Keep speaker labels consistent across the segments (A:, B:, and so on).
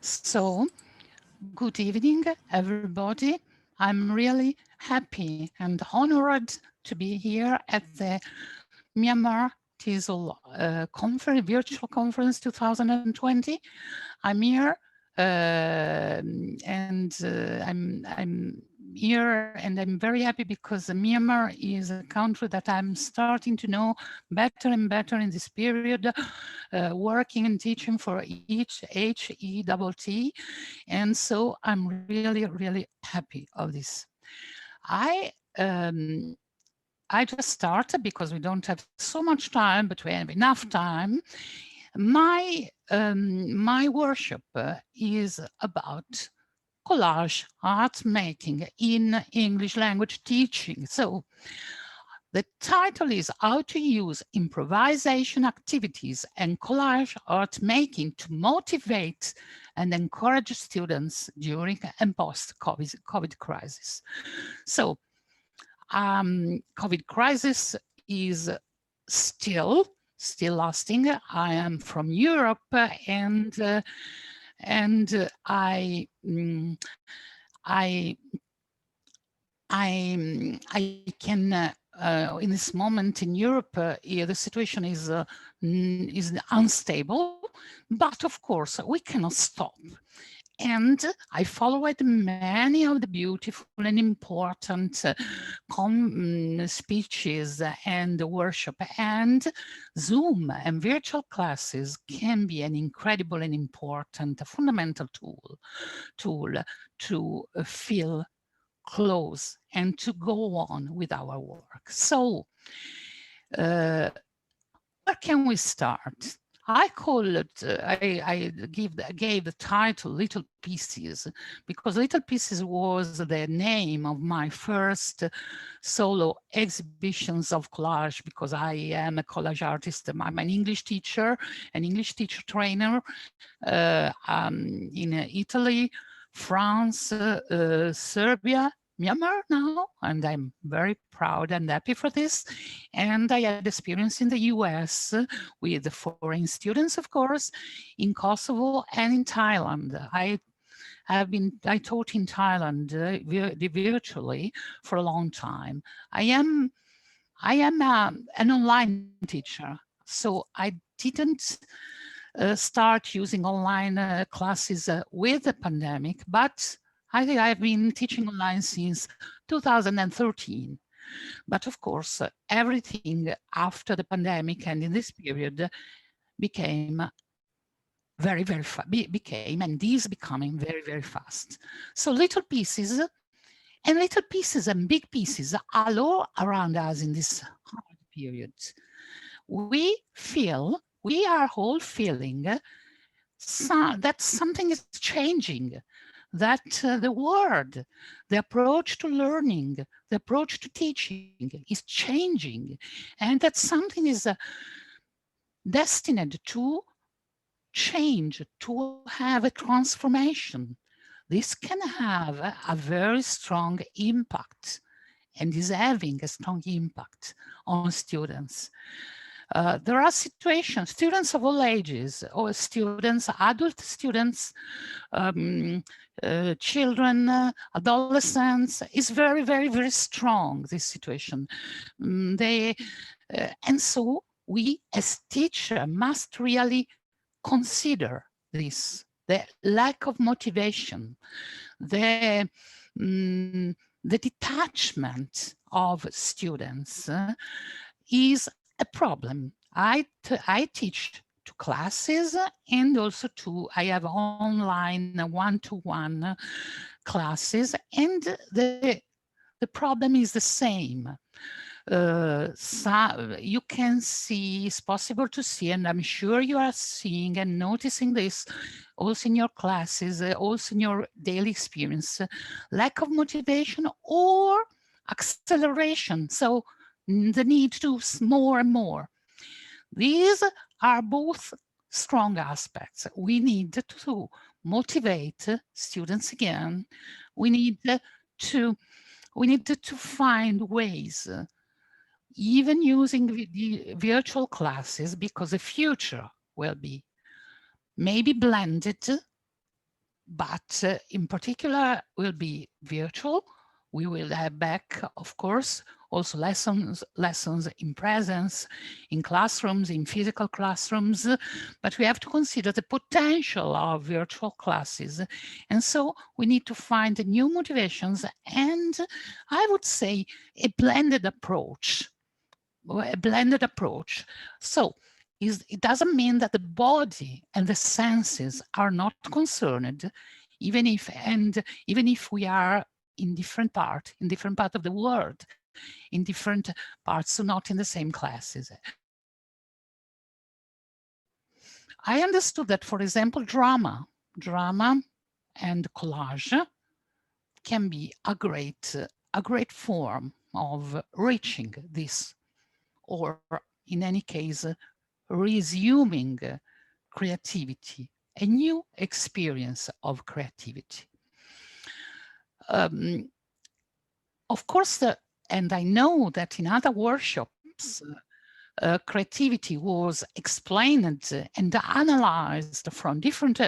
A: So, good evening, everybody. I'm really happy and honored to be here at the Myanmar TESOL conference, virtual conference 2020. I'm here I'm here and I'm very happy because Myanmar is a country that I'm starting to know better and better in this period, working and teaching for each HETT. And so I'm really, really happy of this. I um, I just started because we don't have so much time, but we have enough time. My workshop is about collage art making in English language teaching. So the title is How to Use Improvisation Activities and Collage Art Making to Motivate and Encourage Students during and post-COVID crisis. So COVID crisis is still lasting. I am from Europe and I can in this moment in Europe, the situation is unstable, but of course we cannot stop. And I followed many of the beautiful and important speeches and workshop, and Zoom and virtual classes can be an incredible and important fundamental tool to feel close and to go on with our work. So where can we start? I call it, I gave the title Little Pieces, because Little Pieces was the name of my first solo exhibitions of collage, because I am a collage artist. I'm an English teacher, trainer in Italy, France, Serbia, Myanmar now, and I'm very proud and happy for this. And I had experience in the US with foreign students, of course, in Kosovo and in Thailand. I taught in Thailand virtually for a long time. I am an online teacher, so I didn't start using online classes with the pandemic, but I think I've been teaching online since 2013. But of course, everything after the pandemic and in this period became and is becoming very, very fast. So little pieces and big pieces are all around us in this hard period. We are all feeling that something is changing, that the word, the approach to learning, the approach to teaching is changing, and that something is destined to change, to have a transformation. This can have a very strong impact and is having a strong impact on students. There are situations, students of all ages, or students, adult students, children, adolescents, is very, very, very strong, this situation. And so we as teachers must really consider this, the lack of motivation, the detachment of students is a problem. I teach to classes and also I have online one-to-one classes, and the problem is the same. So you can see, it's possible to see, and I'm sure you are seeing and noticing this also in your classes, also in your daily experience, lack of motivation or acceleration. So the need to do more and more. These are both strong aspects. We need to motivate students again. We need to find ways, even using the virtual classes, because the future will be maybe blended, but in particular will be virtual. We will have back, of course, also lessons in presence, in classrooms, in physical classrooms, but we have to consider the potential of virtual classes. And so we need to find new motivations and I would say a blended approach. So it doesn't mean that the body and the senses are not concerned, even if we are in different part of the world, in different parts, so not in the same classes. I understood that, for example, drama and collage can be a great form of reaching this, or in any case, resuming creativity, a new experience of creativity. Of course, and I know that in other workshops, creativity was explained and analyzed from different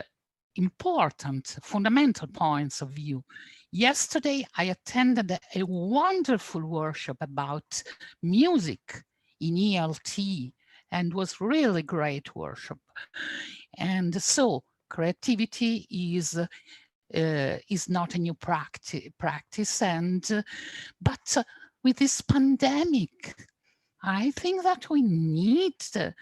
A: important, fundamental points of view. Yesterday, I attended a wonderful workshop about music in ELT, and was really great workshop. And so creativity is not a new practice, and but with this pandemic, I think that we need to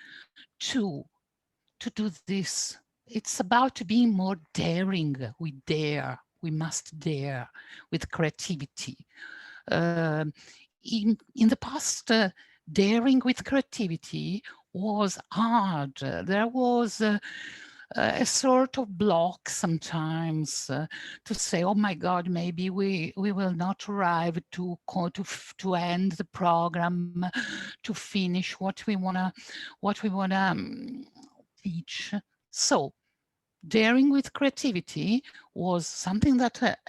A: do this. It's about being more daring. We must dare with creativity. In the past, daring with creativity was hard. There was a sort of block sometimes to say, oh my God, maybe we will not arrive to end the program, to finish what we wanna teach. So daring with creativity was something that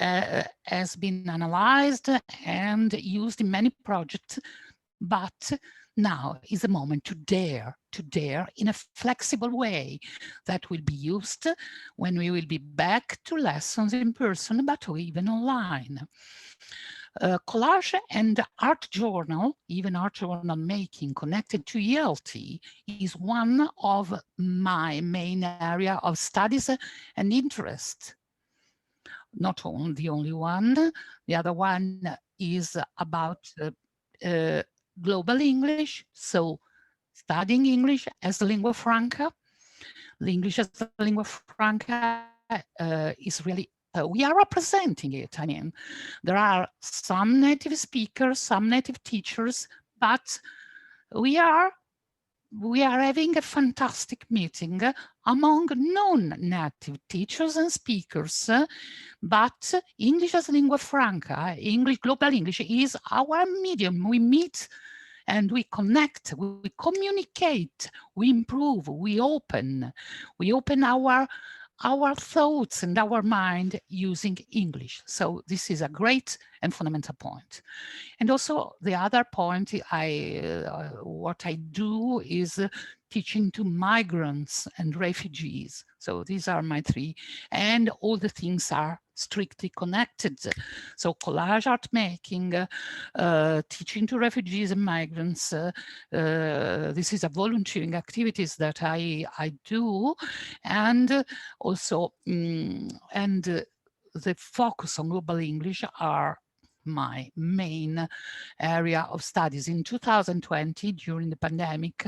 A: has been analyzed and used in many projects, but now is the moment to dare in a flexible way that will be used when we will be back to lessons in person, but even online. Collage and art journal, even art journal making connected to ELT, is one of my main area of studies and interest. Not the only one. The other one is about global English, so studying English as a lingua franca. The English as a lingua franca is really, we are representing it. I mean, there are some native speakers, some native teachers, but we are having a fantastic meeting among non-native teachers and speakers, but English as lingua franca, global English is our medium. We meet and we connect, we communicate, we improve, we open our thoughts and our mind using English. So this is a great and fundamental point. And also the other point, what I do is teaching to migrants and refugees. So these are my three, and all the things are strictly connected. So collage art making, teaching to refugees and migrants. This is a volunteering activities that I do, and also the focus on global English are my main area of studies. In 2020, during the pandemic,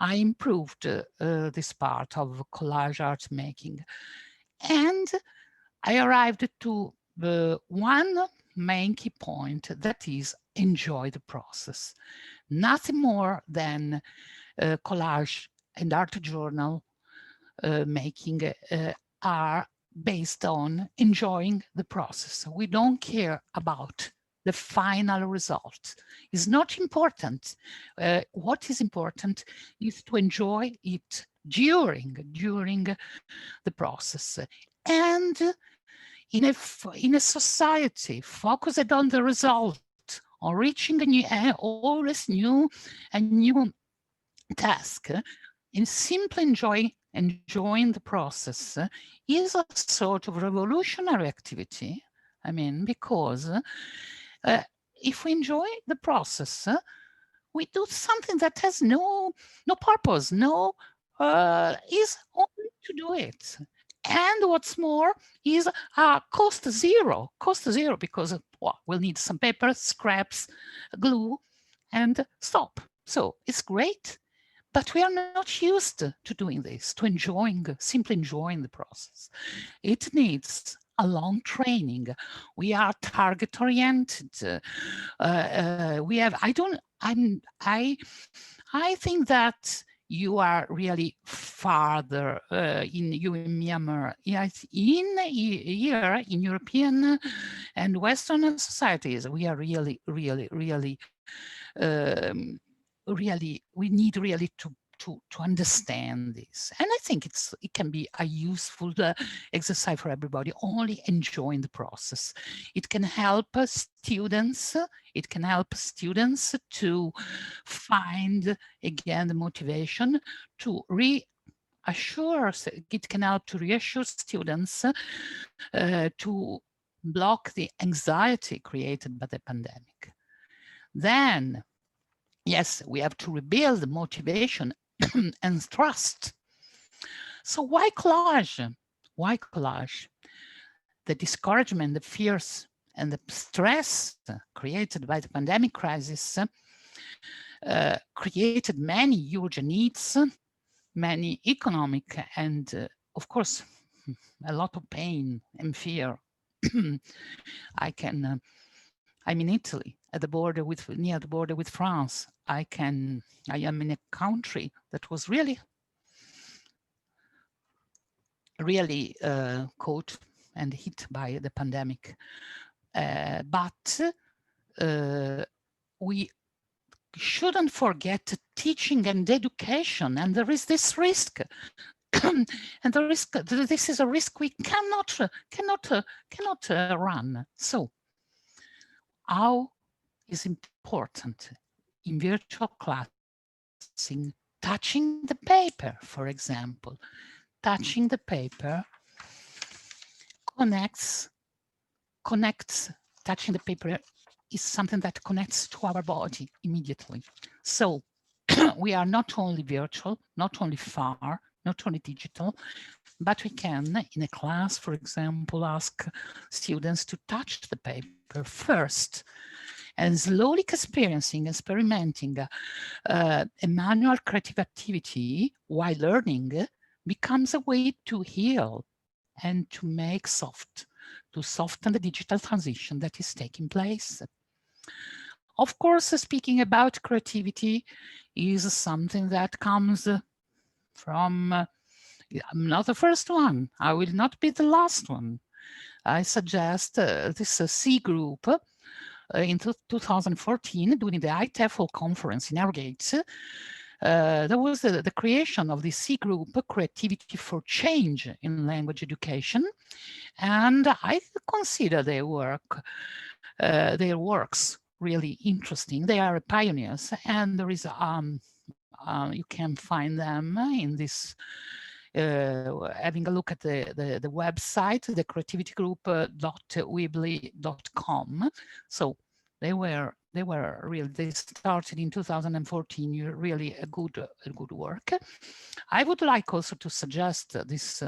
A: I improved this part of collage art making. And I arrived to one main key point, that is enjoy the process. Nothing more than collage and art journal making are based on enjoying the process. We don't care about the final result. It's not important. What is important is to enjoy it during the process. And in a society focused on the result, on reaching a new, always new task, in simply enjoying enjoying the process is a sort of revolutionary activity. I mean, because if we enjoy the process, we do something that has no purpose, is only to do it. And what's more is cost zero because well, we'll need some paper, scraps, glue, and stop. So it's great, but we are not used to doing this, to simply enjoying the process. It needs a long training. We are target oriented. We have, I think that you are really farther in Myanmar. Yes, here in European and Western societies, we are really, we need really to understand this. And I think it can be a useful exercise for everybody, only enjoying the process. It can help students, to find again the motivation to reassure, it can help to reassure students to block the anxiety created by the pandemic. Then, yes, we have to rebuild motivation and trust. So why collage? Why collage? The discouragement, the fears, and the stress created by the pandemic crisis created many huge needs, many economic, and of course, a lot of pain and fear. I'm in Italy, at the border near the border with France. I am in a country that was really caught and hit by the pandemic. But we shouldn't forget teaching and education, and there is this risk. And this is a risk we cannot run. So how is important in virtual classing, touching the paper, for example. Touching the paper connects, touching the paper is something that connects to our body immediately. So we are not only virtual, not only far, not only digital, but we can, in a class, for example, ask students to touch the paper first and slowly experimenting a manual creative activity while learning becomes a way to heal and to make to soften the digital transition that is taking place. Of course, speaking about creativity is something that comes from, I'm not the first one, I will not be the last one. I suggest this C group in 2014 during the ITEFL conference in Harrogate. There was the creation of the C group, Creativity for Change in Language Education, and I consider their works really interesting. They are pioneers, and there is you can find them in this. Having a look at the website, the creativitygroup.weebly.com. So they started in 2014, really a good work. I would like also to suggest this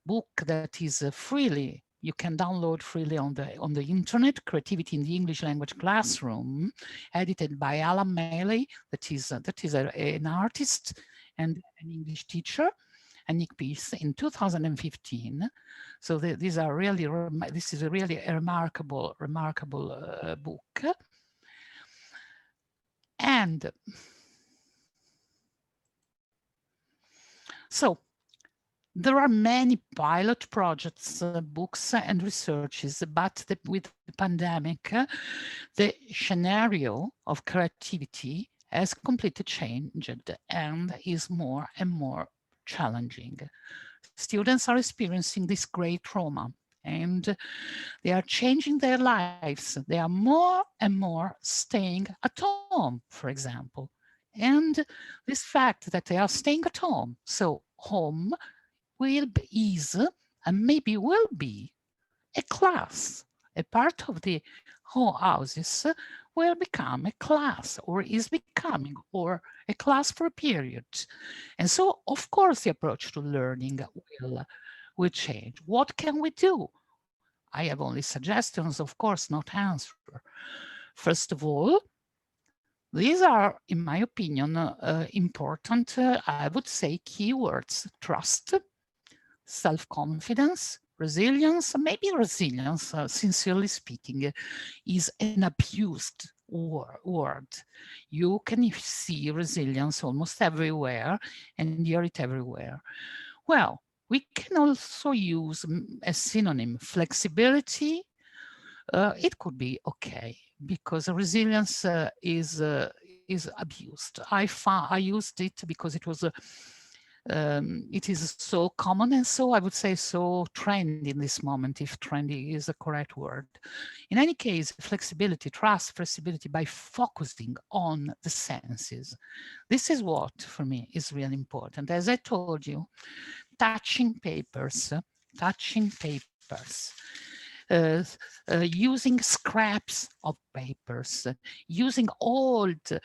A: book that is freely, you can download freely on the internet, Creativity in the English Language Classroom, edited by Alan Maley, that is an artist and an English teacher, and Nick Peace in 2015. So these are really, this is a really remarkable book. And so there are many pilot projects, books and researches, but with the pandemic, the scenario of creativity has completely changed and is more and more challenging. Students are experiencing this great trauma and they are changing their lives. They are more and more staying at home, for example. And this fact that they are staying at home, so home is and maybe will be a class. A part of the whole houses will become a class or is becoming or a class for a period. And so, of course, the approach to learning will change. What can we do? I have only suggestions, of course, not answer. First of all, these are, in my opinion, important, I would say, keywords: trust, self-confidence, resilience. Maybe resilience, sincerely speaking, is an abused word. You can see resilience almost everywhere and hear it everywhere. Well, we can also use a synonym, flexibility. It could be okay because resilience is abused. I used it because it is so common and so, I would say, so trendy in this moment, if trendy is the correct word. In any case, flexibility, trust flexibility by focusing on the senses. This is what, for me, is really important. As I told you, touching papers, using scraps of papers, using old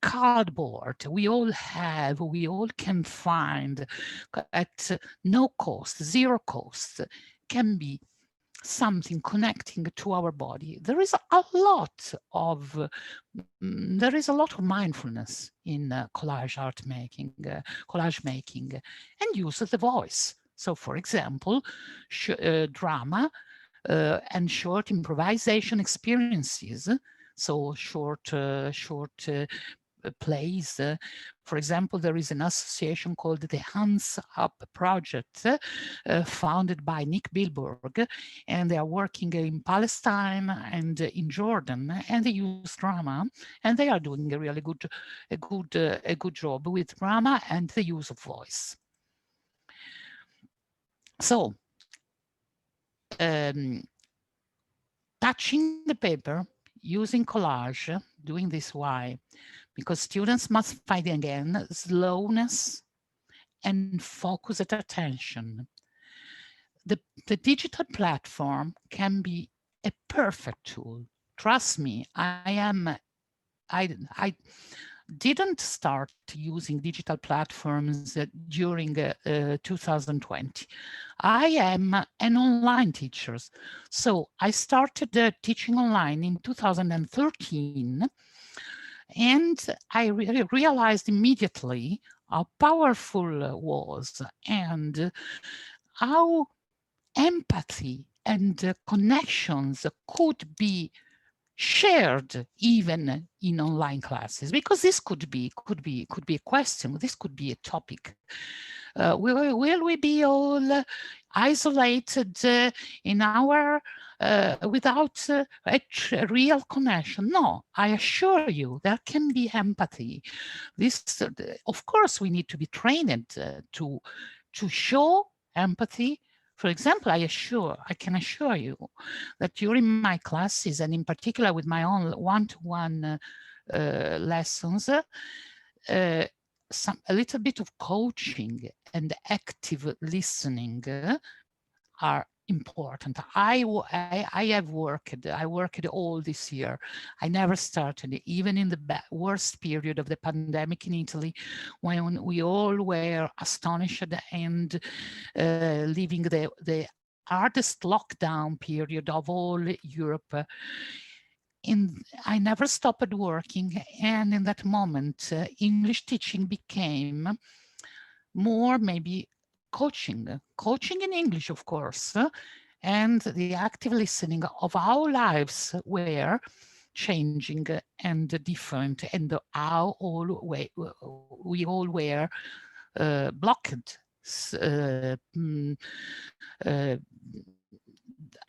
A: cardboard we all can find at no cost, zero cost, can be something connecting to our body. There is a lot of mindfulness in collage making, and use of the voice. So, for example, drama and short improvisation experiences. So short plays. For example, there is an association called the Hands Up Project, founded by Nick Bilberg, and they are working in Palestine and in Jordan, and they use drama, and they are doing a really good job with drama and the use of voice. So, touching the paper, using collage, doing this why? Because students must find again slowness and focus at attention. The digital platform can be a perfect tool. Trust me, I didn't start using digital platforms during 2020. I am an online teacher. So I started teaching online in 2013, and I realized immediately how powerful it was and how empathy and connections could be shared even in online classes, because this could be a question, this could be a topic. Will we be all isolated in our without a real connection? No, I assure you there can be empathy. This, of course, we need to be trained to show empathy. For example, I can assure you that during my classes, and in particular with my own one-to-one lessons, a little bit of coaching and active listening are important. I worked all this year. I never started, even in the worst period of the pandemic in Italy, when we all were astonished and living the hardest lockdown period of all Europe. I never stopped working, and in that moment, English teaching became more maybe coaching in English, of course, and the active listening of our lives were changing and different, and how we all were blocked,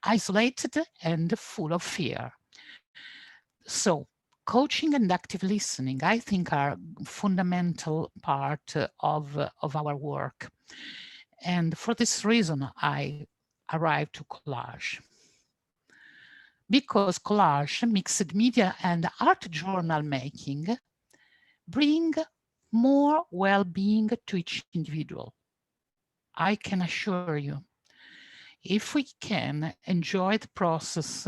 A: isolated, and full of fear. So coaching and active listening, I think, are fundamental part of our work. And for this reason, I arrived to collage. Because collage, mixed media and art journal making bring more well-being to each individual. I can assure you, if we can enjoy the process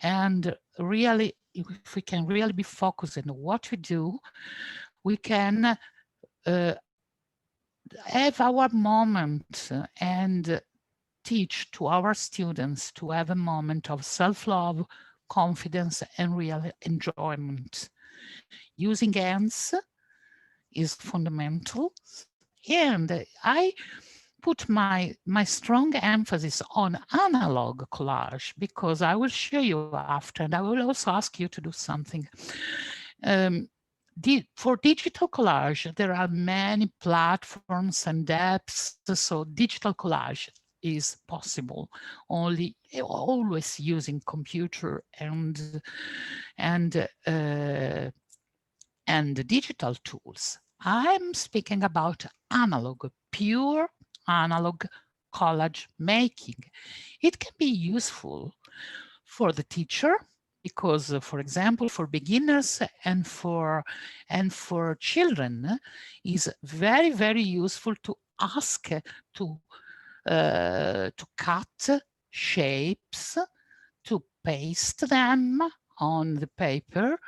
A: and really, if we can really be focused on what we do, we can have our moment and teach to our students to have a moment of self-love, confidence, and real enjoyment. Using hands is fundamental. And I put my strong emphasis on analog collage because I will show you after, and I will also ask you to do something. For digital collage, there are many platforms and apps, so digital collage is possible only always using computer and digital tools. I'm speaking about analog, pure analog collage making. It can be useful for the teacher because, for example, for beginners and for children, is very, very useful to ask to cut shapes, to paste them on the paper,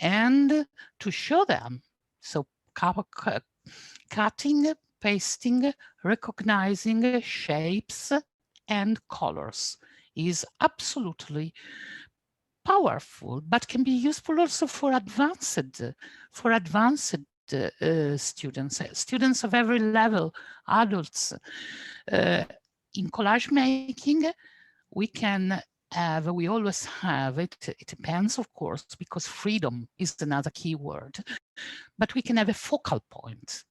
A: and to show them. So cutting, pasting, recognizing shapes and colors is absolutely powerful, but can be useful also for advanced students of every level, adults. In collage making, we always have it. It depends, of course, because freedom is another key word, but we can have a focal point.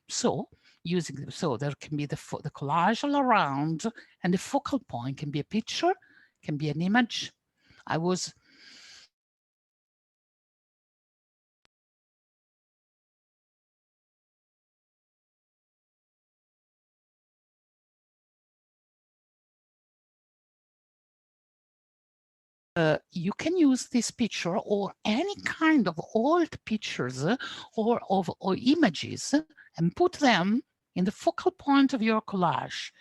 A: So there can be the collage all around, and the focal point can be a picture, can be an image. I was you can use this picture or any kind of old pictures or images and put them in the focal point of your collage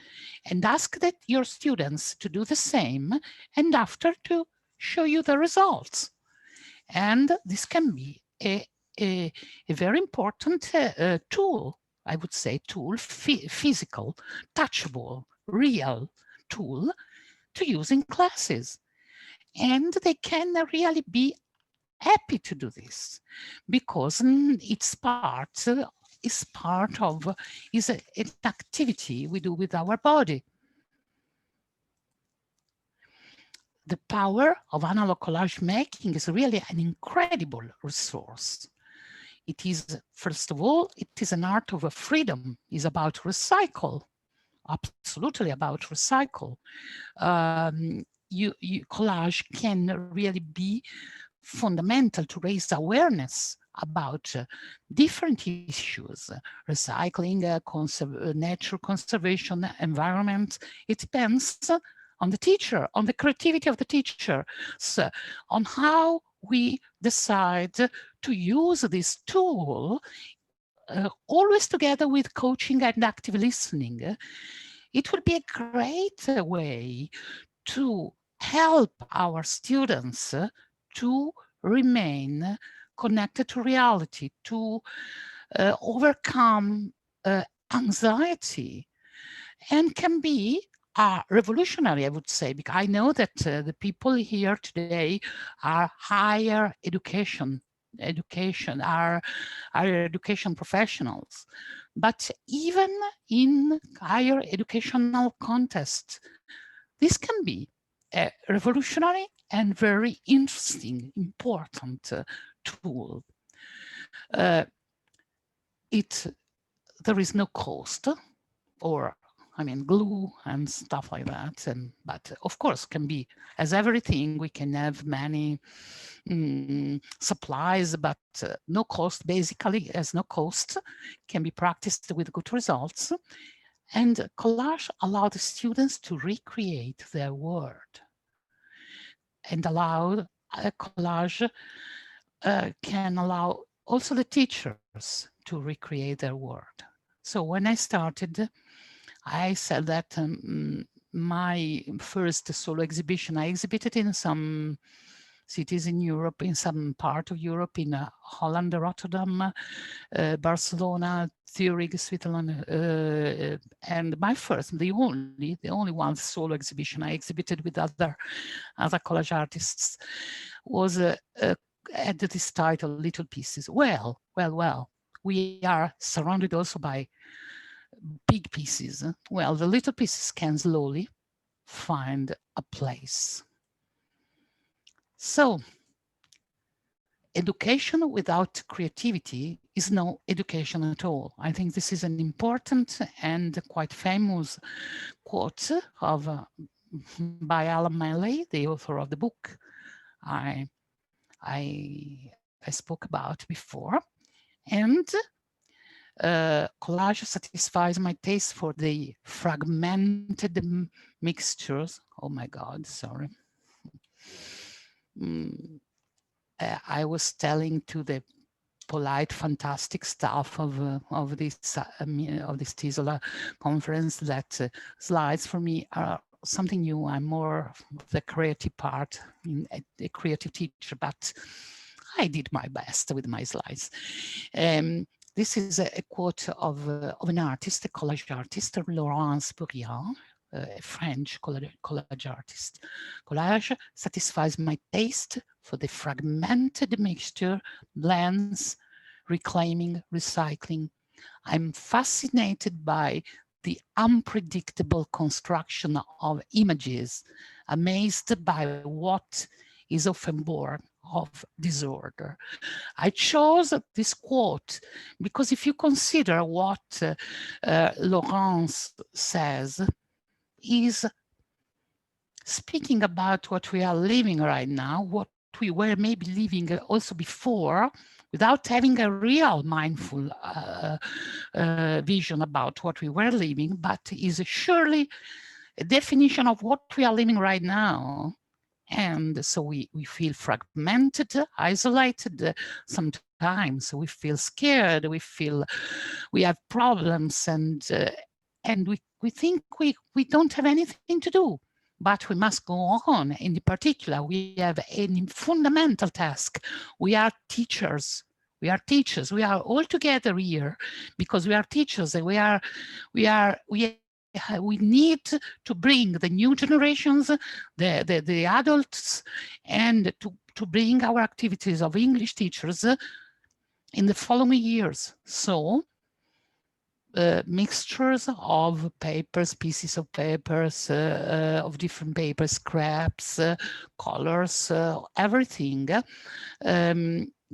A: and ask that your students to do the same and after to show you the results. And this can be a very important tool, I would say physical, touchable, real tool to use in classes. And they can really be happy to do this because it's an activity we do with our body. The power of analog collage making is really an incredible resource. It is, first of all, it is an art of a freedom. It's about recycle, absolutely about recycle. Collage can really be fundamental to raise awareness about different issues, recycling, nature conservation, environment. It depends on the teacher, on the creativity of the teacher, so on how we decide to use this tool, always together with coaching and active listening. It would be a great way to help our students to remain connected to reality, to overcome anxiety, and can be revolutionary, I would say, because I know that the people here today are higher education professionals. But even in higher educational context, this can be a revolutionary and very interesting, important tool. There is no cost, or glue and stuff like that. But of course, can be, as everything, we can have many supplies, but no cost, basically, as no cost, can be practiced with good results. And collage allows the students to recreate their world. And collage can allow also the teachers to recreate their world. So when I started, I said that my first solo exhibition, I exhibited in some cities in Europe, in some part of Europe, in Holland, Rotterdam, Barcelona, Zurich, Switzerland, and my first, the only one solo exhibition I exhibited with other collage artists was had this title, Little Pieces. Well, we are surrounded also by big pieces. Well, the little pieces can slowly find a place. So, education without creativity is no education at all. I think this is an important and quite famous quote of by Alan Manley, the author of the book I spoke about before. And collage satisfies my taste for the fragmented mixtures. Oh my God, sorry. I was telling to the polite, fantastic staff of this TESOL conference that slides for me are something new. I'm more the creative part, a creative teacher, but I did my best with my slides. This is a quote of an artist, a collage artist, Laurence Bourriand, a French collage artist. Collage satisfies my taste for the fragmented mixture, blends, reclaiming, recycling. I'm fascinated by the unpredictable construction of images, amazed by what is often born of disorder. I chose this quote because if you consider what Laurence says, is speaking about what we are living right now, what we were maybe living also before, without having a real mindful vision about what we were living, but is surely a definition of what we are living right now. And so we feel fragmented, isolated sometimes. We feel scared, we have problems, and we think we don't have anything to do. But we must go on. In particular, we have a fundamental task. We are teachers. We are teachers. We are all together here because we are teachers, and we need to bring the new generations, the adults, and to bring our activities of English teachers in the following years. So mixtures of papers, pieces of papers, of different papers, scraps, colors, everything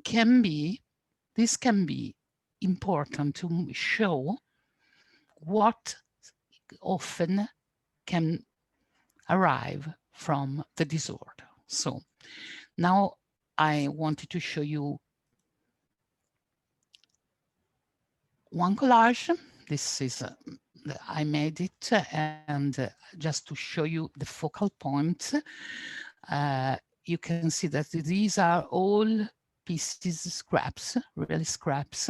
A: can be important to show what often can arrive from the disorder. So now I wanted to show you one collage. This is, I made it, and just to show you the focal point, you can see that these are all pieces, scraps, really scraps.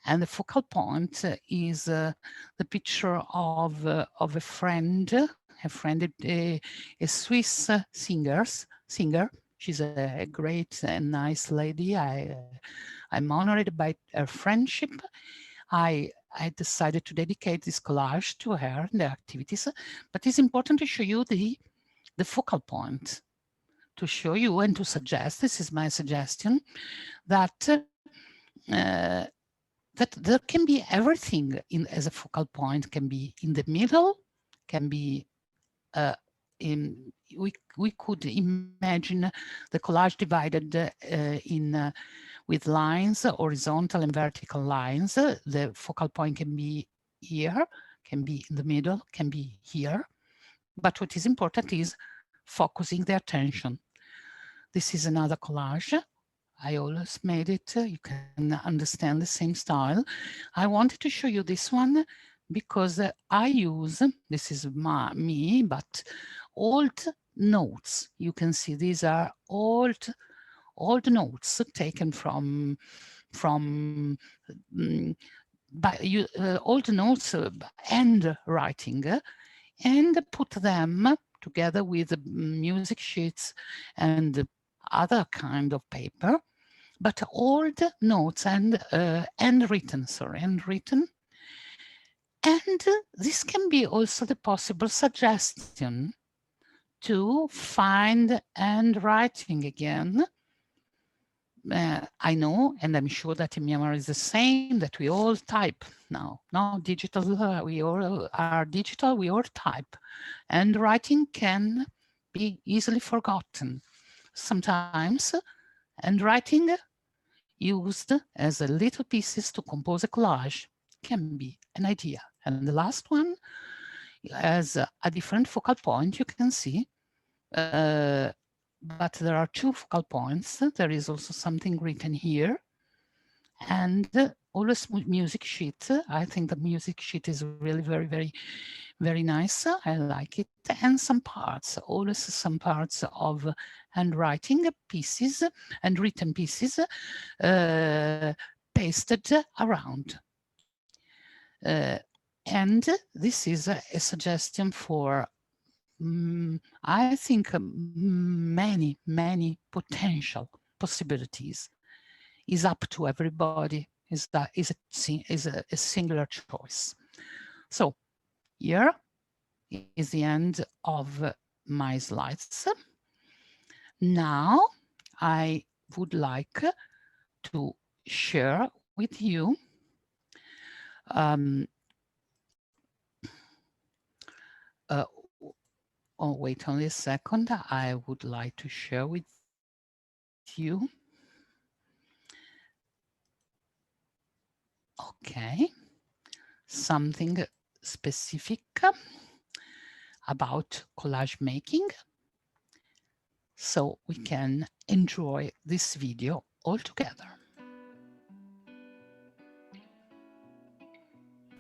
A: And the focal point is the picture of a friend, a Swiss singer. She's a great and nice lady. I'm honored by her friendship. I decided to dedicate this collage to her and the activities, but it's important to show you the focal point, to show you and to suggest, this is my suggestion, that that there can be everything as a focal point, can be in the middle, can be we could imagine the collage divided with lines, horizontal and vertical lines. The focal point can be here, can be in the middle, can be here. But what is important is focusing the attention. This is another collage. I always made it. You can understand the same style. I wanted to show you this one because I use, this is me, but old notes. You can see these are old notes taken from from all the notes and writing, and put them together with music sheets and other kind of paper, but all the notes and handwritten. And this can be also the possible suggestion to find handwriting again. I know, and I'm sure that in Myanmar is the same, that we all type now. Now digital, we all are digital, we all type. And writing can be easily forgotten. Sometimes handwriting used as a little pieces to compose a collage can be an idea. And the last one has a different focal point, you can see. But there are two focal points. There is also something written here. And always music sheet. I think the music sheet is really very nice. I like it. And some parts, always some parts of handwriting pieces and written pieces pasted around. And this is a suggestion for I think many potential possibilities. Is up to everybody. Is a singular choice. So here is the end of my slides. Now I would like to share with you oh, wait only a second. I would like to share with you. Okay, something specific about collage making, so we can enjoy this video all together.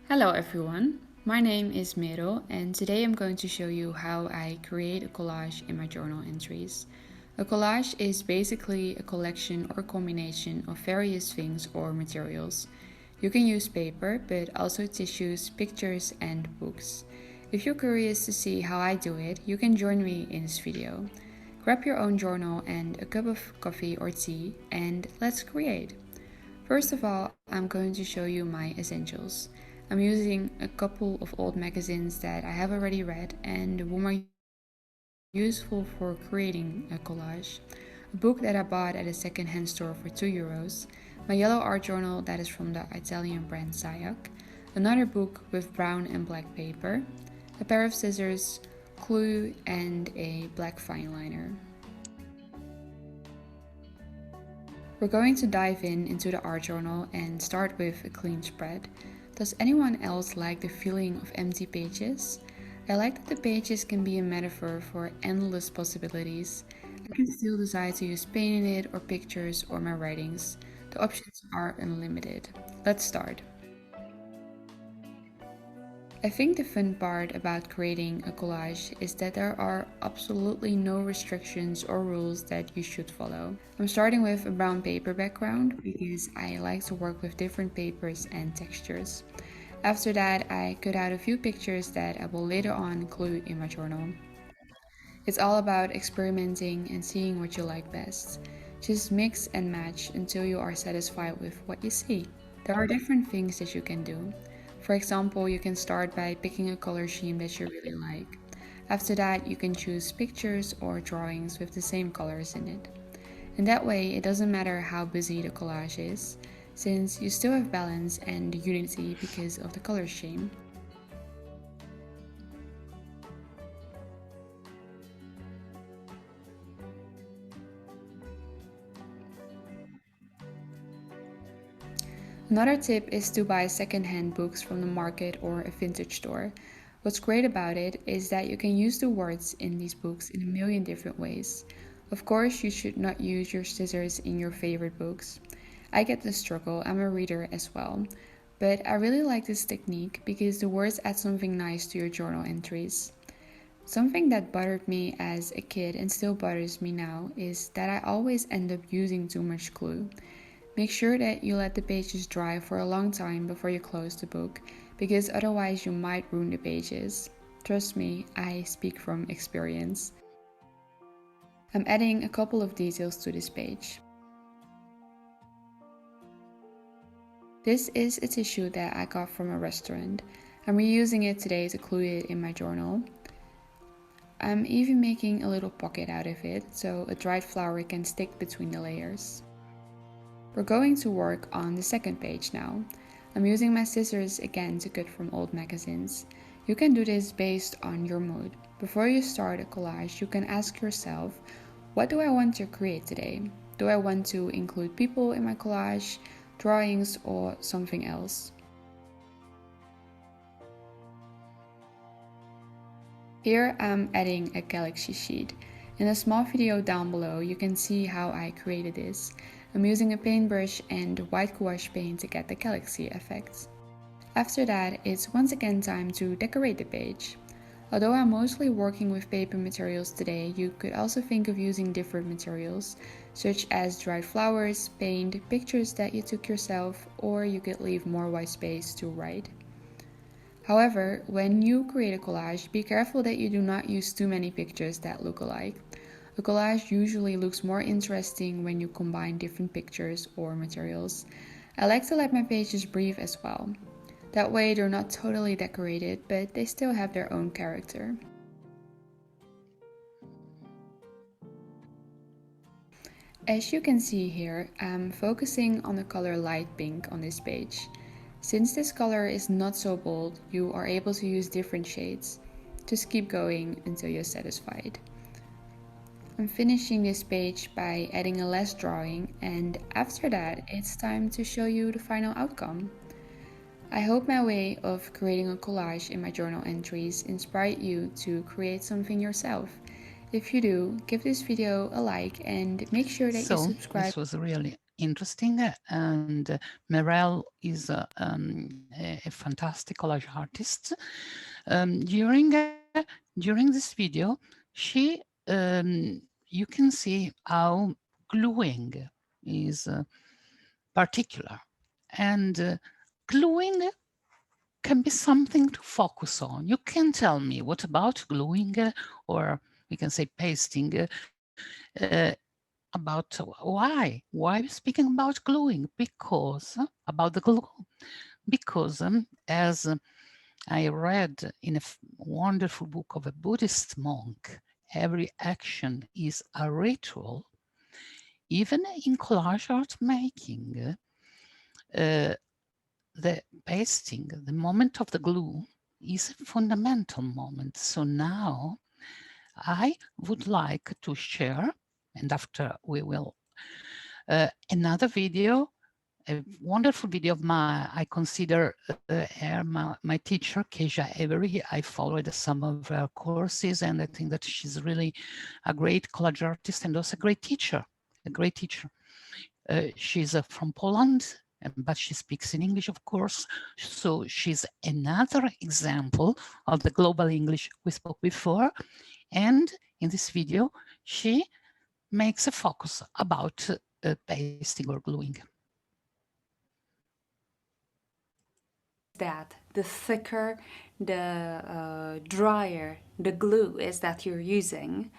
B: Hello everyone, my name is Merel and today I'm going to show you how I create a collage in my journal entries. A collage is basically a collection or combination of various things or materials. You can use paper, but also tissues, pictures and books. If you're curious to see how I do it, you can join me in this video. Grab your own journal and a cup of coffee or tea and let's create. First of all, I'm going to show you my essentials. I'm using a couple of old magazines that I have already read and whom are useful for creating a collage. A book that I bought at a second-hand store for €2, my yellow art journal that is from the Italian brand Sayak, another book with brown and black paper, a pair of scissors, glue and a black fine liner. We're going to dive into the art journal and start with a clean spread. Does anyone else like the feeling of empty pages? I like that the pages can be a metaphor for endless possibilities. I can still decide to use paint in it or pictures or my writings. The options are unlimited. Let's start. I think the fun part about creating a collage is that there are absolutely no restrictions or rules that you should follow. I'm starting with a brown paper background because I like to work with different papers and textures. After that, I cut out a few pictures that I will later on glue in my journal. It's all about experimenting and seeing what you like best. Just mix and match until you are satisfied with what you see. There are different things that you can do. For example, you can start by picking a color scheme that you really like. After that, you can choose pictures or drawings with the same colors in it. And that way, it doesn't matter how busy the collage is, since you still have balance and unity because of the color scheme. Another tip is to buy second-hand books from the market or a vintage store. What's great about it is that you can use the words in these books in a million different ways. Of course, you should not use your scissors in your favorite books. I get the struggle, I'm a reader as well. But I really like this technique because the words add something nice to your journal entries. Something that bothered me as a kid and still bothers me now is that I always end up using too much glue. Make sure that you let the pages dry for a long time before you close the book, because otherwise you might ruin the pages. Trust me, I speak from experience. I'm adding a couple of details to this page. This is a tissue that I got from a restaurant. I'm reusing it today to glue it in my journal. I'm even making a little pocket out of it so a dried flower can stick between the layers. We're going to work on the second page now. I'm using my scissors again to cut from old magazines. You can do this based on your mood. Before you start a collage, you can ask yourself, what do I want to create today? Do I want to include people in my collage, drawings, or something else? Here I'm adding a galaxy sheet. In a small video down below you can see how I created this. I'm using a paintbrush and white gouache paint to get the galaxy effect. After that, it's once again time to decorate the page. Although I'm mostly working with paper materials today, you could also think of using different materials, such as dried flowers, paint, pictures that you took yourself, or you could leave more white space to write. However, when you create a collage, be careful that you do not use too many pictures that look alike. A collage usually looks more interesting when you combine different pictures or materials. I like to let my pages breathe as well. That way they're not totally decorated, but they still have their own character. As you can see here, I'm focusing on the color light pink on this page. Since this color is not so bold, you are able to use different shades. Just keep going until you're satisfied. I'm finishing this page by adding a last drawing, and after that it's time to show you the final outcome. I hope my way of creating a collage in my journal entries inspired you to create something yourself. If you do, give this video a like and make sure that you
A: So
B: subscribe.
A: this was really interesting, and Merel is a fantastic collage artist. During this video, she you can see how gluing is particular, and gluing can be something to focus on. You can tell me what about gluing, or we can say pasting, about why are we speaking about gluing? Because about the glue, because as I read in a wonderful book of a Buddhist monk, every action is a ritual. Even in collage art making, the pasting, the moment of the glue is a fundamental moment. So now I would like to share, and after we will, another video, a wonderful video of I consider her my teacher, Keja Avery. I followed some of her courses, and I think that she's really a great collage artist and also a great teacher, a great teacher. She's from Poland, but she speaks in English, of course. So she's another example of the global English we spoke before. And in this video, she makes a focus about pasting or gluing.
C: That the thicker, the drier the glue is that you're using,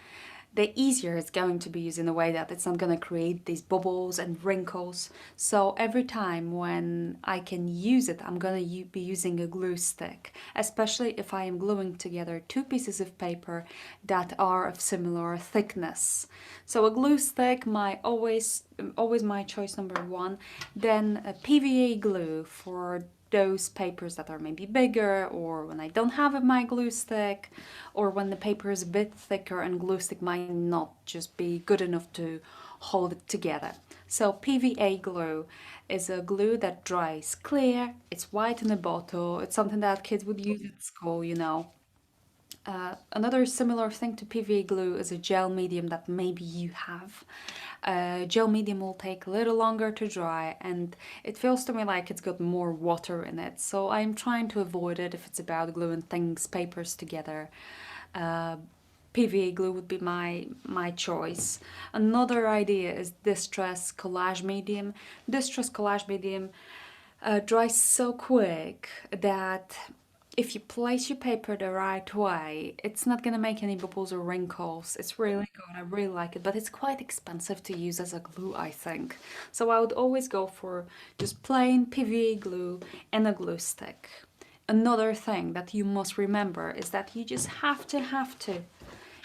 C: the easier it's going to be used in a way that it's not going to create these bubbles and wrinkles. So every time when I can use it, I'm going to be using a glue stick, especially if I am gluing together two pieces of paper that are of similar thickness. So a glue stick, always my choice number one. Then a PVA glue for those papers that are maybe bigger, or when I don't have my glue stick, or when the paper is a bit thicker and glue stick might not just be good enough to hold it together. So PVA glue is a glue that dries clear, it's white in a bottle, it's something that kids would use at school, you know. Another similar thing to PVA glue is a gel medium that maybe you have. Gel medium will take a little longer to dry, and it feels to me like it's got more water in it, so I'm trying to avoid it if it's about gluing things, papers together. PVA glue would be my choice. Another idea is distress collage medium. Distress collage medium dries so quick that if you place your paper the right way, it's not gonna make any bubbles or wrinkles. It's really good, I really like it, but it's quite expensive to use as a glue, I think. So I would always go for just plain PVA glue and a glue stick. Another thing that you must remember is that you just have to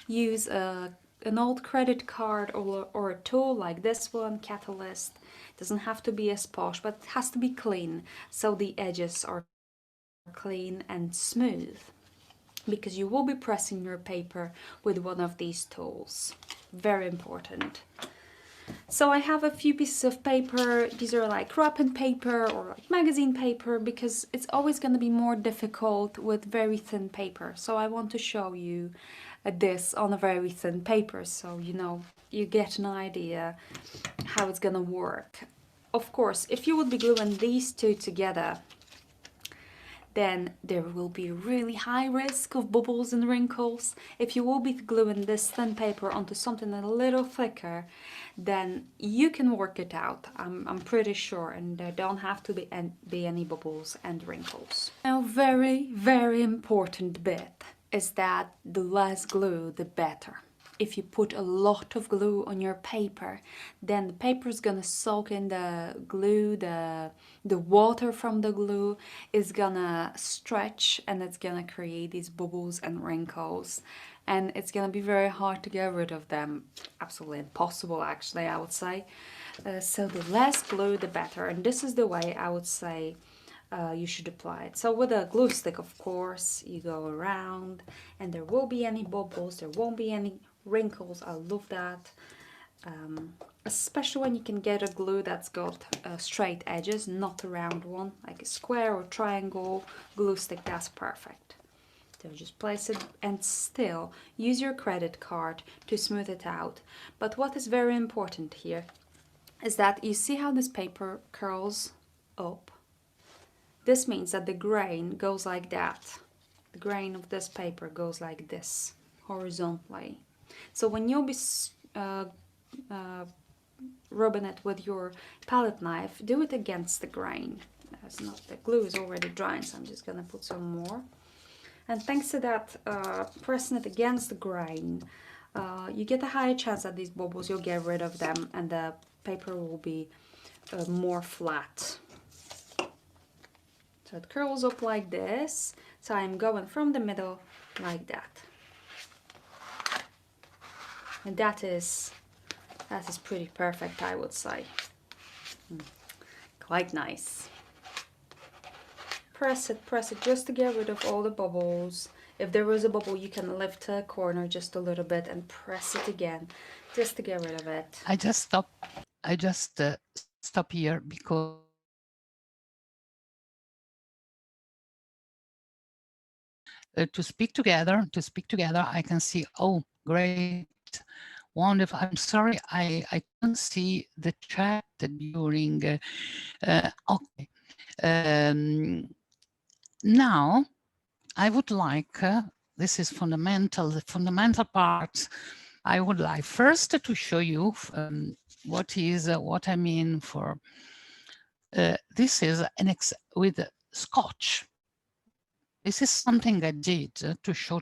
C: use an old credit card or a tool like this one, Catalyst. It doesn't have to be as posh, but it has to be clean, so the edges are clean and smooth, because you will be pressing your paper with one of these tools. Very important. So I have a few pieces of paper. These are like wrapping paper or like magazine paper, because it's always going to be more difficult with very thin paper. So I want to show you this on a very thin paper, so you know, you get an idea how it's going to work. Of course, if you would be gluing these two together, then there will be really high risk of bubbles and wrinkles. If you will be gluing this thin paper onto something a little thicker, then you can work it out, I'm pretty sure, and there don't have to be any bubbles and wrinkles. Now, very important bit is that the less glue, the better. If you put a lot of glue on your paper, then the paper is gonna soak in the glue, the water from the glue is gonna stretch, and it's gonna create these bubbles and wrinkles, and it's gonna be very hard to get rid of them. Absolutely impossible, actually, I would say. So the less glue, the better, and this is the way I would say you should apply it. So with a glue stick, of course, you go around, and there won't be any bubbles, there won't be any wrinkles. I love that, especially when you can get a glue that's got straight edges, not a round one, like a square or triangle glue stick. That's perfect. So just place it and still use your credit card to smooth it out. But what is very important here is that you see how this paper curls up? This means that the grain goes like that. The grain of this paper goes like this, horizontally. So when you'll be rubbing it with your palette knife, do it against the grain. That's not, the glue is already drying, so I'm just gonna put some more. And thanks to that, pressing it against the grain, you get a higher chance that these bubbles, you'll get rid of them, and the paper will be more flat. So it curls up like this. So I'm going from the middle like that. And that is pretty perfect, I would say. Quite nice. Press it just to get rid of all the bubbles. If there was a bubble, you can lift a corner just a little bit and press it again, just to get rid of it.
A: I just stop here because to speak together, I can see, oh, great, wonderful. I'm sorry, I couldn't see the chat during, okay. Now, I would like, this is fundamental, the fundamental part. I would like first to show you what I mean for, this is with Scotch. This is something I did to show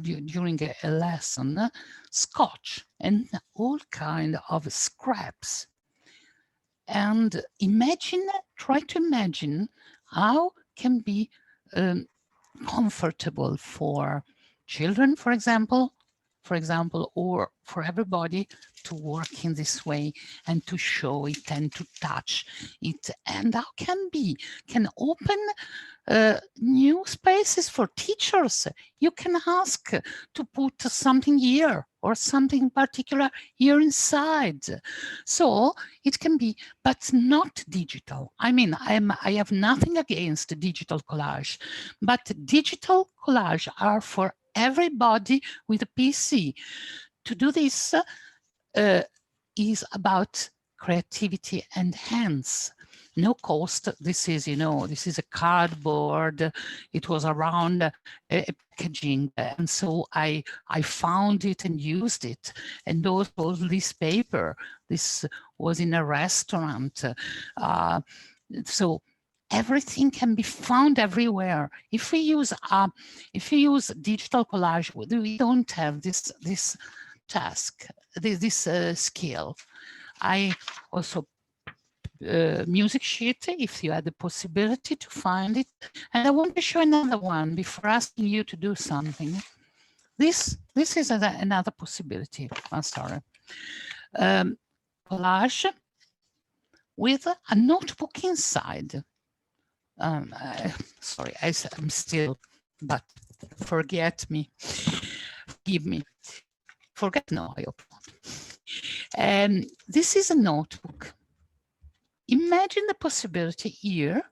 A: during a lesson, Scotch and all kind of scraps. And try to imagine how can be comfortable for children, for example, or for everybody to work in this way and to show it and to touch it, and how can open new spaces for teachers. You can ask to put something here or something particular here inside. So it can be, but not digital. I mean, I have nothing against digital collage, but digital collage are for everybody with a PC. To do this is about creativity and hands. no cost. This is, you know, this is a cardboard. It was around packaging, and so I found it and used it. And also this paper. This was in a restaurant. So everything can be found everywhere. If we use digital collage, we don't have this task, this skill. I also music sheet, if you had the possibility to find it. And I want to show another one before asking you to do something. This is another possibility. I'm sorry. Collage with a notebook inside. Sorry, I'm still, but forget me. Forgive me. Forget, no, I hope not. This is a notebook. Imagine the possibility here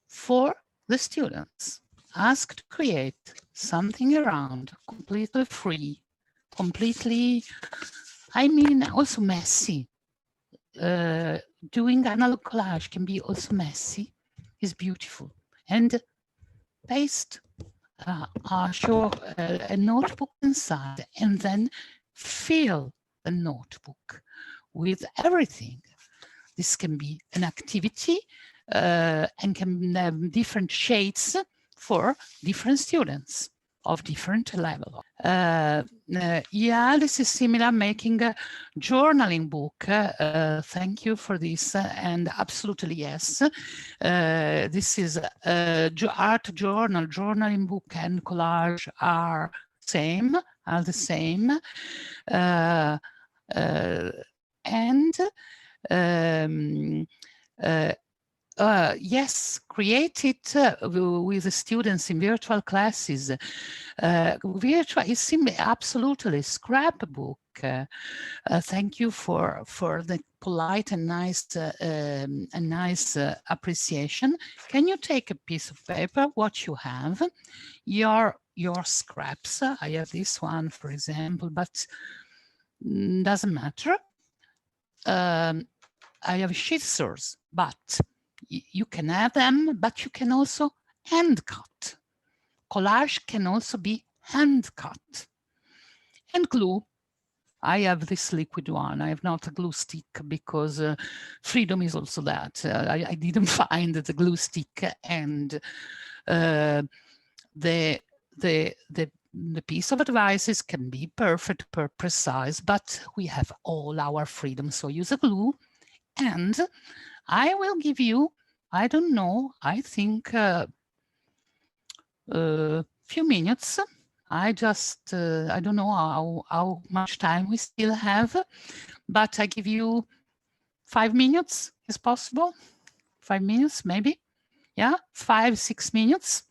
A: for the students asked to create something around, completely free, completely, I mean, also messy. Doing analog collage can be also messy, is beautiful. And paste show a notebook inside, and then fill the notebook with everything. This can be an activity and can have different shades for different students of different level. Yeah, this is similar, making a journaling book. Thank you for this, and absolutely yes. This is art journal, journaling book and collage are the same. Yes, create it with the students in virtual classes. Virtual is absolutely scrapbook. Thank you for the polite and nice appreciation. Can you take a piece of paper, what you have, your scraps? I have this one, for example, but doesn't matter. I have scissors, but you can have them, but you can also hand cut. Collage can also be hand cut. And glue. I have this liquid one. I have not a glue stick because freedom is also that. I didn't find the glue stick, and the piece of advices can be perfect, precise, but we have all our freedom. So use a glue, and I will give you, I don't know, I think few minutes. I just, I don't know how much time we still have, but I give you 5 minutes, is possible? 5 minutes, maybe? Yeah, 5, 6 minutes.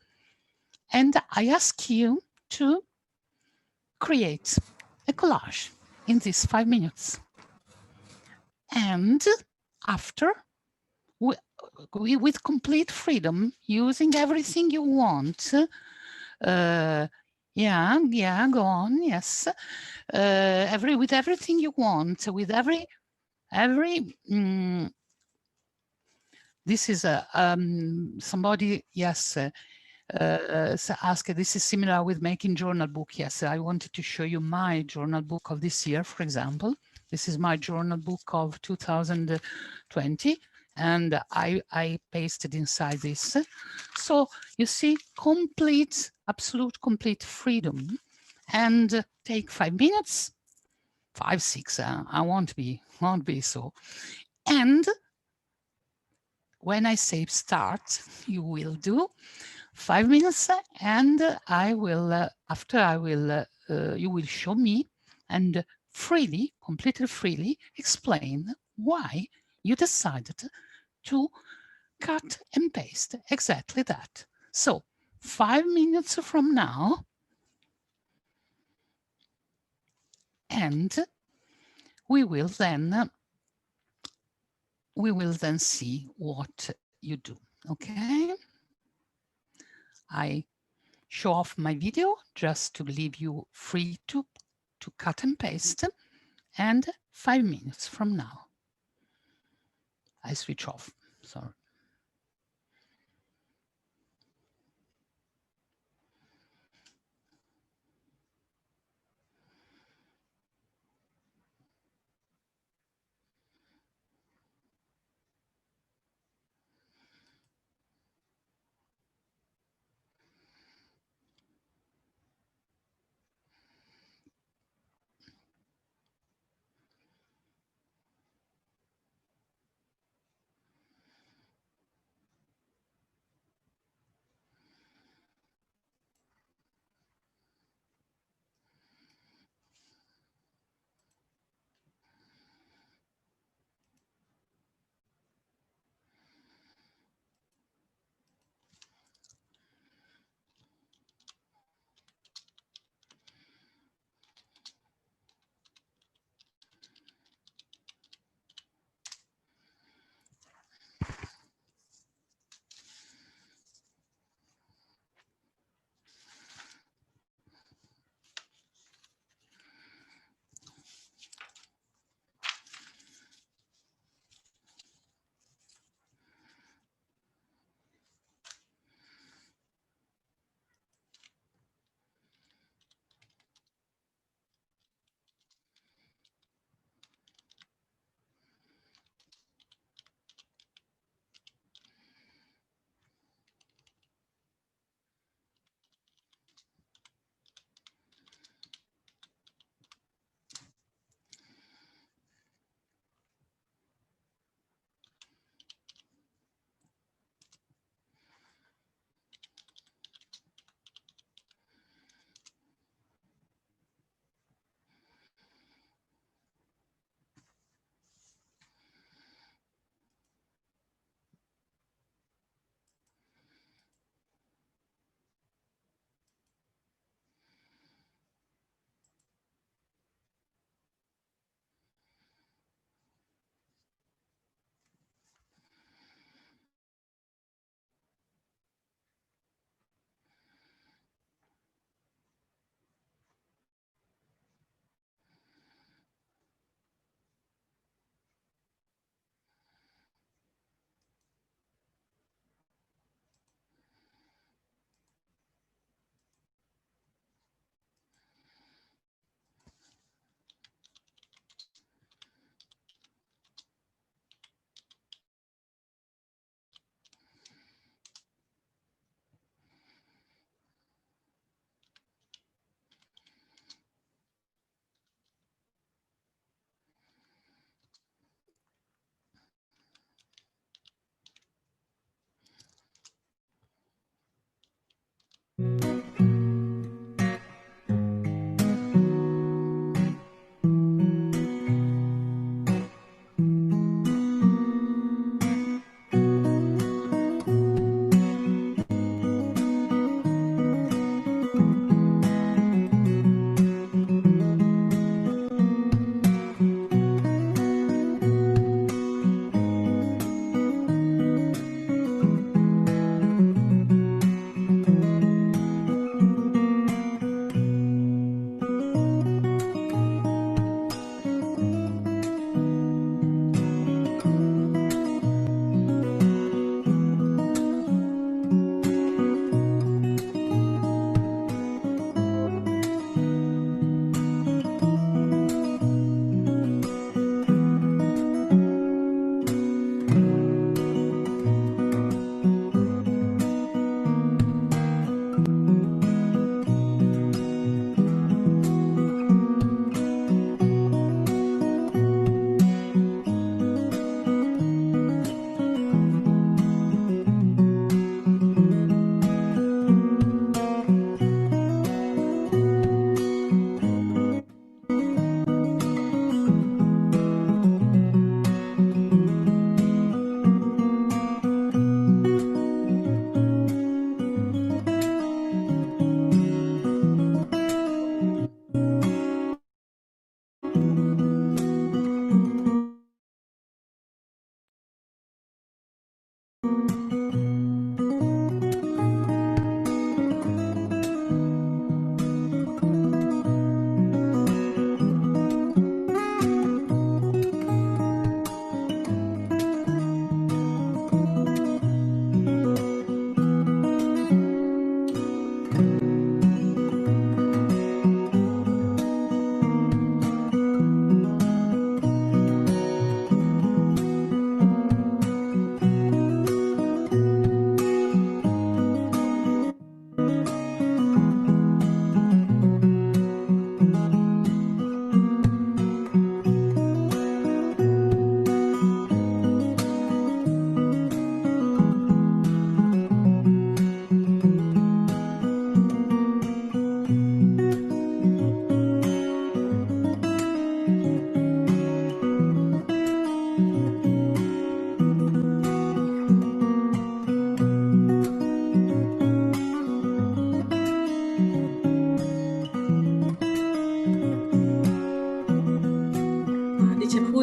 A: And I ask you to create a collage in these 5 minutes. And after, with complete freedom, using everything you want. Yeah, go on, yes. With everything you want, with every this is somebody, yes, asked, this is similar with making journal book. Yes, I wanted to show you my journal book of this year, for example. This is my journal book of 2020. And I pasted inside this. So you see, absolute complete freedom. And take 5 minutes, 5, 6, I won't be so. And when I say start, you will do 5 minutes, and I will, you will show me and completely freely explain why you decided to cut and paste exactly that. So 5 minutes from now, and we will then see what you do, okay? I show off my video just to leave you free to cut and paste, and 5 minutes from now, I switch off. sorry.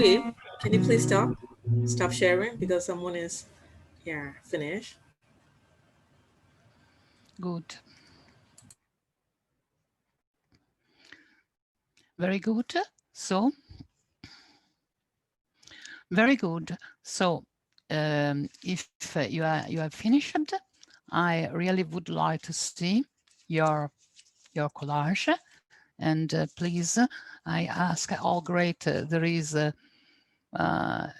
D: Louis, can you please stop sharing because someone is finished.
A: Good. Very good. So, very good. So, if you have finished, I really would like to see your collage. And please, I ask how great there is a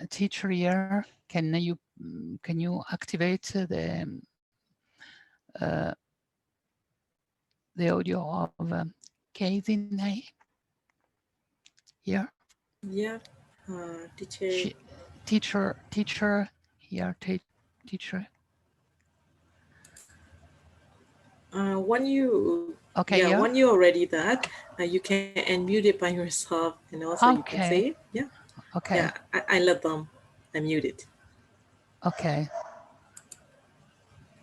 A: teacher here. Can you activate the audio of Casey here?
D: Yeah, teacher.
A: Teacher here, teacher. Okay, yeah.
D: When you already that, you can unmute it by yourself, and also you can say
A: Okay.
D: it. Yeah,
A: Okay.
D: I let them unmute it.
A: Okay.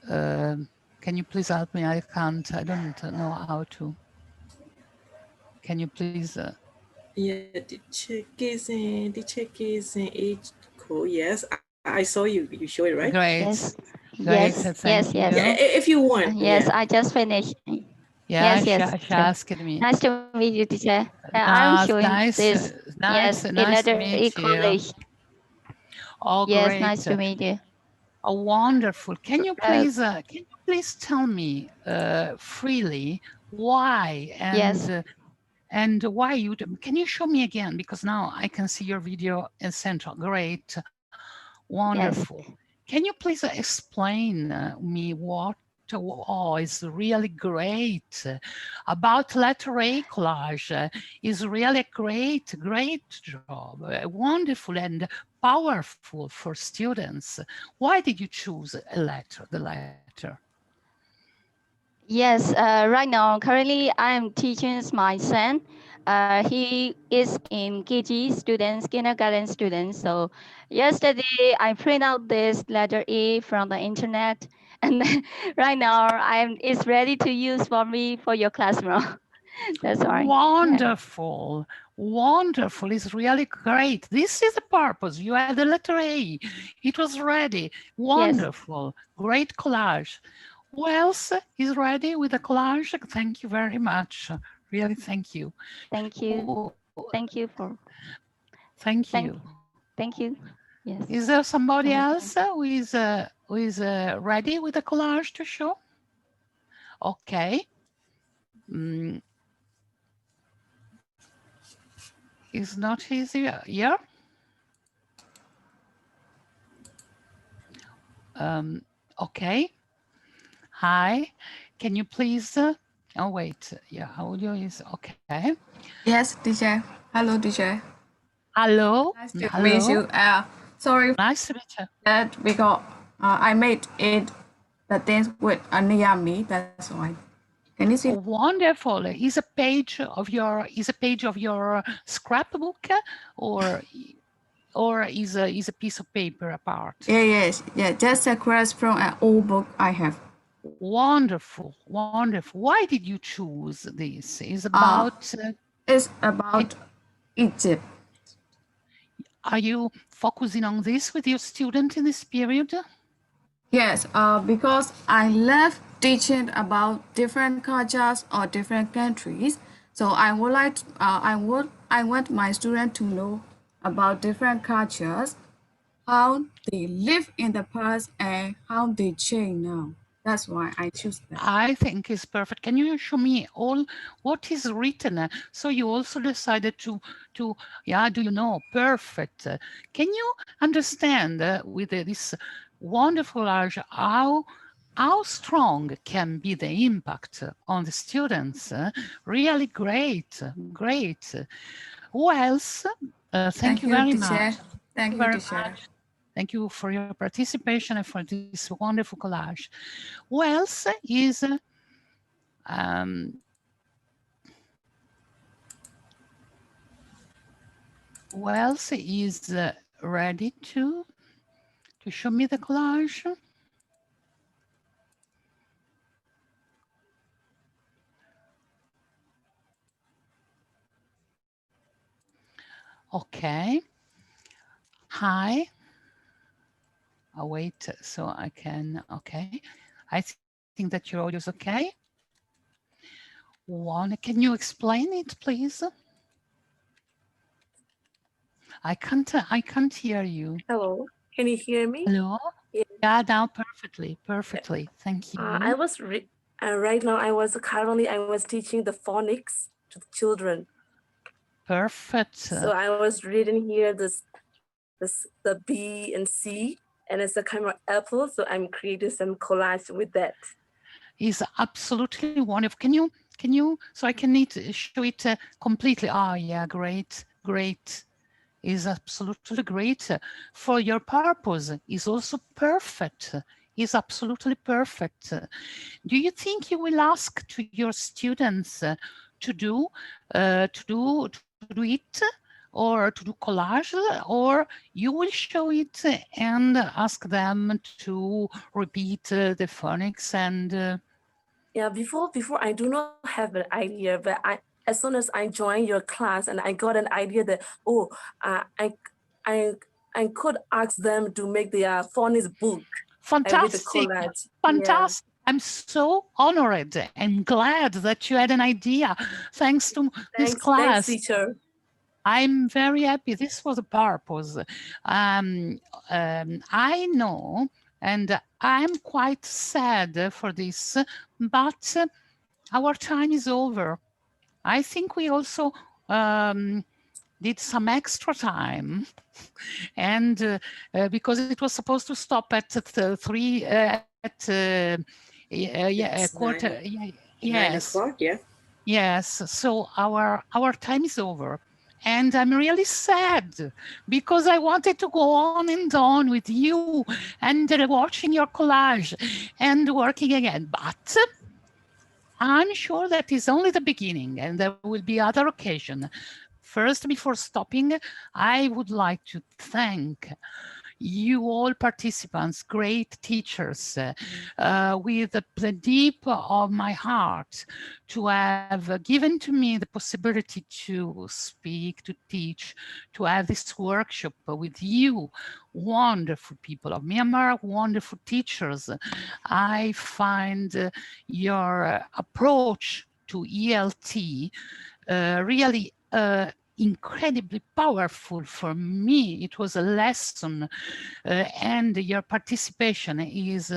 A: Can you please help me? I don't know how to. Can you please?
D: Yeah, the check is in age cool. Yes, I saw you show it, right?
A: Great.
E: Yes,
A: Great.
E: yes,
A: Thank
E: yes,
A: you.
E: yes.
D: Yeah, if you want.
E: Yes,
D: Yeah.
E: I just finished.
A: Yeah,
E: Yes, yes,
A: she
E: teacher.
A: asked me.
E: Nice to meet you, teacher. I'm
A: Nice,
E: showing this. Yes, in
A: nice to
E: letter
A: meet
E: E
A: you.
E: college.
A: Oh,
E: Yes,
A: great.
E: nice to meet you.
A: Oh, wonderful. Can you please tell me freely why
E: Yes,
A: and why you can you show me again, because now I can see your video in central. Great,
E: yes,
A: wonderful. Can you please explain me what is really great about letter A collage? Is really a great job, wonderful and powerful for students. Why did you choose the letter?
E: yes. Right now, currently, I'm teaching my son. He is in KG students, kindergarten students. So yesterday, I print out this letter E from the internet, and right now, it's ready to use for me for your classroom. That's all right.
A: Wonderful, wonderful. It's really great. This is the purpose. You had the letter A. It was ready. Wonderful. Great collage. Who else is ready with the collage? Thank you very much. Really, thank you.
E: Thank you.
A: Oh,
E: Thank you for
A: thank you.
E: thank you. Yes.
A: Is there somebody
E: You're
A: else who is ready with the collage to show? Okay. Mm, is not easy here. Okay. Hi. Can you please? Oh wait. Yeah, audio is okay.
F: Yes, teacher. Hello, teacher.
A: Hello.
F: Nice to
A: Hello.
F: meet you. Sorry
A: Nice to meet you.
F: that because I made it the dance with Niyami. That's why. Can you see?
A: Wonderful. Is a page of your scrapbook, or is a piece of paper apart?
F: Yes. Just a cross from an old book I have.
A: Wonderful, wonderful. Why did you choose this? Is about.
F: It's about Egypt.
A: Are you focusing on this with your student in this period?
F: Yes. Because I love teaching about different cultures or different countries. So I would like. I want my student to know about different cultures, how they live in the past and how they change now. That's why I choose that.
A: I think is perfect. Can you show me all what is written? So you also decided to yeah, do you know? Perfect. Can you understand with this wonderful art how strong can be the impact on the students? Really great, great. Who else? Thank you very
F: teacher.
A: much.
F: Thank you,
A: Very
F: teacher.
A: much. Thank you for your participation and for this wonderful collage. Who else is ready to show me the collage? Okay. Hi. I'll wait so I can, okay. I think that your audio is okay. Can you explain it, please? I can't hear you.
G: Hello, can you hear me?
A: Hello?
G: Yeah.
A: Yeah, now perfectly. Thank you.
G: I was right now. I was teaching the phonics to the children.
A: Perfect.
G: So I was reading here the B and C, and it's a kind of apple. So I'm creating some collage with that.
A: Is absolutely wonderful. Can you? So I can need to show it completely. Ah, yeah, great. Is absolutely great for your purpose. Is also perfect. Is absolutely perfect. Do you think you will ask to your students to do it, or to do collage, or you will show it and ask them to repeat the phonics and
G: Yeah, before I do not have an idea, but as soon as I joined your class and I got an idea that I could ask them to make their phonics book with a
A: fantastic.
G: collage.
A: Fantastic. Yeah. I'm so honored and glad that you had an idea thanks to this class.
G: Thanks, teacher.
A: I'm very happy. This was a purpose. I know, and I'm quite sad for this, but our time is over. I think we also did some extra time, and because it was supposed to stop at 3 quarter.
D: Yes. 9 o'clock, yeah.
A: Yes, so our time is over. And I'm really sad because I wanted to go on with you and watching your collage and working again. But I'm sure that is only the beginning and there will be other occasion. First, before stopping, I would like to thank you all participants, great teachers, with the deep of my heart to have given to me the possibility to speak, to teach, to have this workshop with you, wonderful people of Myanmar, wonderful teachers. I find your approach to ELT really incredibly powerful for me. It was a lesson, and your participation is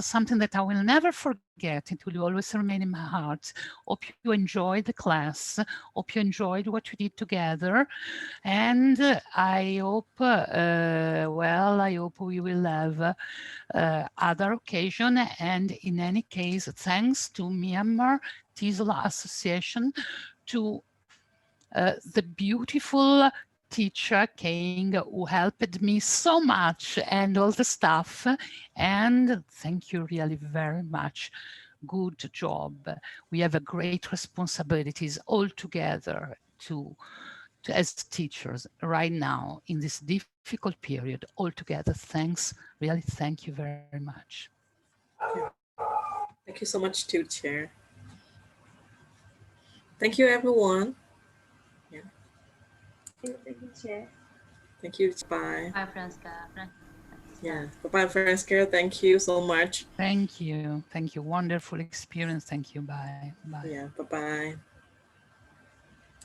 A: something that I will never forget. It will always remain in my heart. Hope you enjoyed the class. Hope you enjoyed what we did together. And I hope, I hope we will have other occasion. And in any case, thanks to Myanmar TESOL Association, to the beautiful teacher King, who helped me so much, and all the staff. And thank you really very much. Good job. We have a great responsibilities all together as teachers right now in this difficult period all together. Thanks. Really, thank you very much.
D: Thank you so much too, Chair. Thank you, everyone. Yeah.
C: Thank you, Chair.
D: Thank you. Bye.
H: Bye, Francesca.
D: Yeah. Bye-bye, Francesca. Thank you so much.
A: Thank you. Thank you. Wonderful experience. Thank you. Bye. Bye.
D: Yeah. Bye-bye.